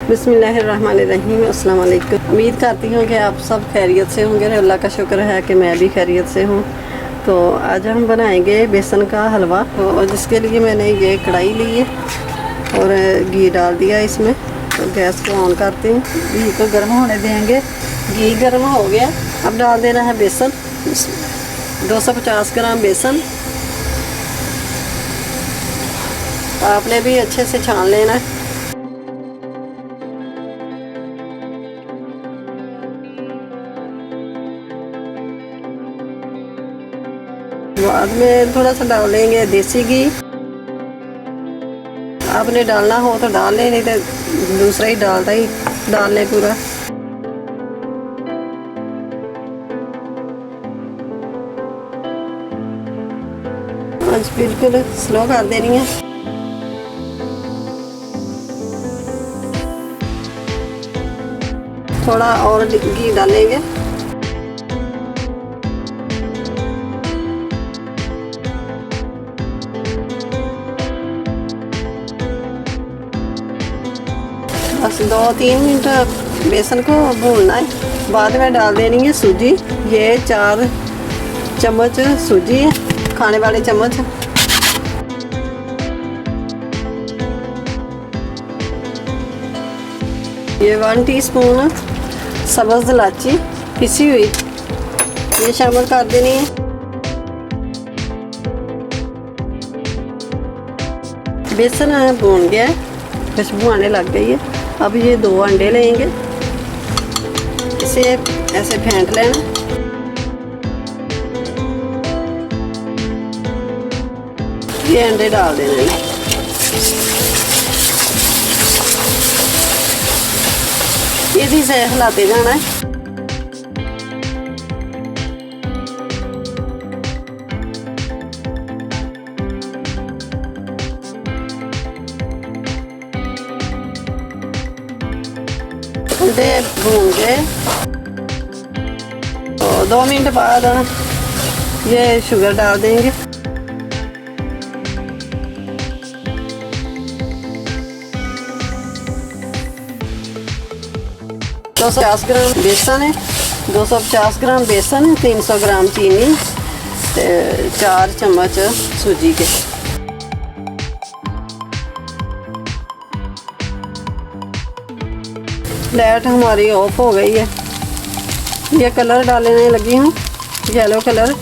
बिस्मिल्लाहिर्रहमानिर्रहीम। अस्सलाम वालेकुम। उम्मीद करती हूँ कि आप सब खैरियत से होंगे। अल्लाह का शुक्र है कि मैं भी खैरियत से हूँ। तो आज हम बनाएंगे बेसन का हलवा। तो जिसके लिए मैंने ये कढ़ाई ली है और घी डाल दिया इसमें। तो गैस को ऑन करती हूँ, घी को गर्म होने देंगे। घी गर्म हो गया, अब डाल देना है बेसन। 250 ग्राम बेसन आपने भी अच्छे से छान लेना है। बाद में थोड़ा सा डालेंगे देसी घी। आपने डालना हो तो डाल लें, नहीं तो दूसरा ही डाल लें पूरा। आज बिल्कुल स्लो कर देनी है। थोड़ा और घी डालेंगे। बस 2-3 मिनट बेसन को भूनना है। बाद में डाल देनी है सूजी। ये 4 चम्मच सूजी है, खाने वाले चम्मच। ये 1 टीस्पून सब्ज़ इलायची पिसी हुई ये शामिल कर देनी है। बेसन भून गया, खुशबू आने लग गई है। अब ये 2 अंडे लेंगे, इसे ऐसे फेंट लेना। ये अंडे डाल देना है। इसी से हिलाते जाना है। अंडे भून गए तो 2 मिनट बाद ये शुगर डाल देंगे। तो 250 ग्राम बेसन है, 250 ग्राम बेसन है, 300 ग्राम चीनी, 4 चम्मच सूजी के। लाइट हमारी ऑफ हो गई है। ये कलर डालने लगी हूँ, येलो कलर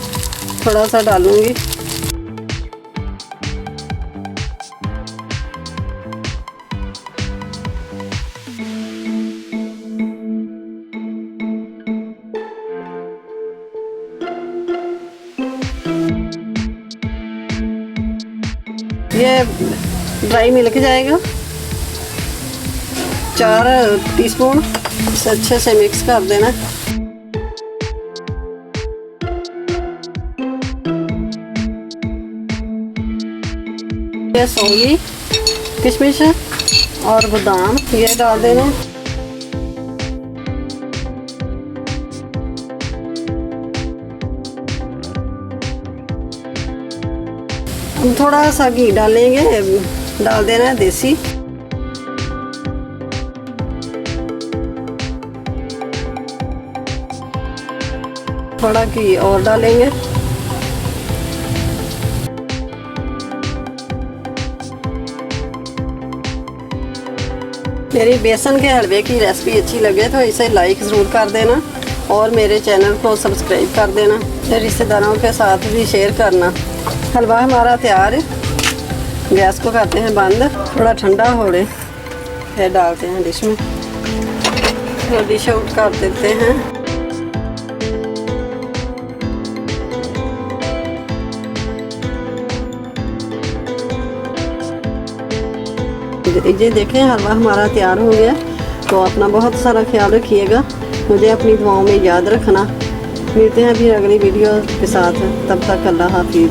थोड़ा सा डालूंगी। ये ड्राई मिल्क जाएगा 4 टीस्पून। इसे अच्छे से मिक्स कर देना। ये सौंगी, किशमिश और बादाम ये डाल देना। हम थोड़ा सा घी डालेंगे, डाल देना है देसी। थोड़ा घी और डालेंगे। मेरी बेसन के हलवे की रेसिपी अच्छी लगे तो इसे लाइक ज़रूर कर देना और मेरे चैनल को सब्सक्राइब कर देना। रिश्तेदारों के साथ भी शेयर करना। हलवा हमारा तैयार है। गैस को करते हैं बंद। थोड़ा ठंडा हो रहे फिर डालते हैं डिश में। तो डिश आउट कर देते हैं। ये देखें हलवा हमारा तैयार हो गया। तो अपना बहुत सारा ख्याल रखिएगा, मुझे अपनी दुआओं में याद रखना। मिलते हैं अभी अगली वीडियो के साथ। तब तक अल्लाह हाफिज़।